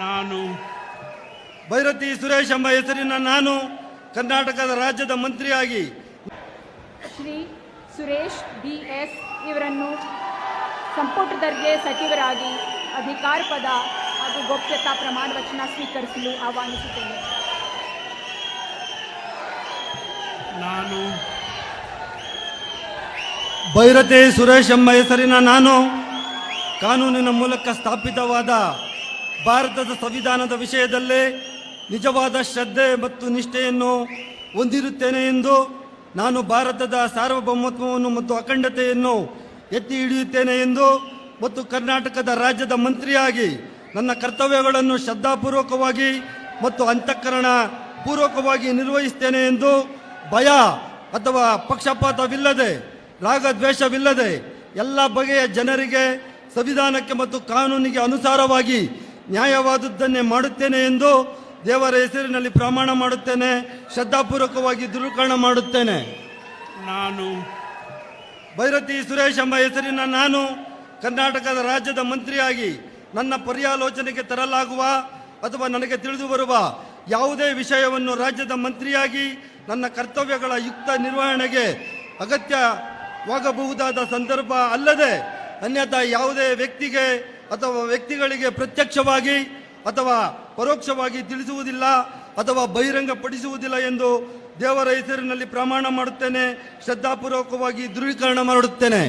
ನಾನು ಭೈರತಿ ಸುರೇಶ್ ಎಂಬ ಹೆಸರಿನ ನಾನು ಕರ್ನಾಟಕದ ರಾಜ್ಯದ ಮಂತ್ರಿಯಾಗಿ ಶ್ರೀ ಸುರೇಶ್ BS ಇವರನ್ನು ಸಂಪುಟ ದರ್ಜೆ ಸಚಿವರಾಗಿ ಅಧಿಕಾರ ಪದ ಹಾಗೂ ಗೋಪ್ಯತಾ ಪ್ರಮಾಣ ವಚನ ಸ್ವೀಕರಿಸಲು ಆಹ್ವಾನಿಸುತ್ತೇನೆ. ನಾನು ಭೈರತಿ ಸುರೇಶ್ ಎಂಬ ಹೆಸರಿನ ನಾನು ಕಾನೂನಿನ ಮೂಲಕ ಸ್ಥಾಪಿತವಾದ ಭಾರತದ ಸಂವಿಧಾನದ ವಿಷಯದಲ್ಲಿ ನಿಜವಾದ ಶ್ರದ್ಧೆ ಮತ್ತು ನಿಷ್ಠೆಯನ್ನು ಹೊಂದಿರುತ್ತೇನೆ ಎಂದು ನಾನು ಭಾರತದ ಸಾರ್ವಭೌಮತ್ವವನ್ನು ಮತ್ತು ಅಖಂಡತೆಯನ್ನು ಎತ್ತಿ ಹಿಡಿಯುತ್ತೇನೆ ಎಂದು ಮತ್ತು ಕರ್ನಾಟಕದ ರಾಜ್ಯದ ಮಂತ್ರಿಯಾಗಿ ನನ್ನ ಕರ್ತವ್ಯಗಳನ್ನು ಶ್ರದ್ಧಾಪೂರ್ವಕವಾಗಿ ಮತ್ತು ಅಂತಃಕರಣ ಪೂರ್ವಕವಾಗಿ ನಿರ್ವಹಿಸುತ್ತೇನೆ ಎಂದು ಭಯ ಅಥವಾ ಪಕ್ಷಪಾತವಿಲ್ಲದೆ ರಾಗದ್ವೇಷವಿಲ್ಲದೆ ಎಲ್ಲ ಬಗೆಯ ಜನರಿಗೆ ಸಂವಿಧಾನಕ್ಕೆ ಮತ್ತು ಕಾನೂನಿಗೆ ಅನುಸಾರವಾಗಿ ನ್ಯಾಯವಾದದ್ದನ್ನೇ ಮಾಡುತ್ತೇನೆ ಎಂದು ದೇವರ ಹೆಸರಿನಲ್ಲಿ ಪ್ರಮಾಣ ಮಾಡುತ್ತೇನೆ. ಶ್ರದ್ಧಾಪೂರ್ವಕವಾಗಿ ದೃಢೀಕರಣ ಮಾಡುತ್ತೇನೆ. ನಾನು ಭೈರತಿ ಸುರೇಶ್ ಎಂಬ ಹೆಸರಿನ ನಾನು ಕರ್ನಾಟಕದ ರಾಜ್ಯದ ಮಂತ್ರಿಯಾಗಿ ನನ್ನ ಪರ್ಯಾಲೋಚನೆಗೆ ತರಲಾಗುವ ಅಥವಾ ನನಗೆ ತಿಳಿದು ಬರುವ ಯಾವುದೇ ವಿಷಯವನ್ನು ರಾಜ್ಯದ ಮಂತ್ರಿಯಾಗಿ ನನ್ನ ಕರ್ತವ್ಯಗಳ ಯುಕ್ತ ನಿರ್ವಹಣೆಗೆ ಅಗತ್ಯವಾಗಬಹುದಾದ ಸಂದರ್ಭ ಅಲ್ಲದೆ ಅನ್ಯಥಾ ಯಾವುದೇ ವ್ಯಕ್ತಿಗೆ ಅಥವಾ ವ್ಯಕ್ತಿಗಳಿಗೆ ಪ್ರತ್ಯಕ್ಷವಾಗಿ ಅಥವಾ ಪರೋಕ್ಷವಾಗಿ ತಿಳಿಸುವುದಿಲ್ಲ ಅಥವಾ ಬಹಿರಂಗಪಡಿಸುವುದಿಲ್ಲ ಎಂದು ದೇವರ ಹೆಸರಿನಲ್ಲಿ ಪ್ರಮಾಣ ಮಾಡುತ್ತೇನೆ. ಶ್ರದ್ಧಾಪೂರ್ವಕವಾಗಿ ದೃಢೀಕರಣ ಮಾಡುತ್ತೇನೆ.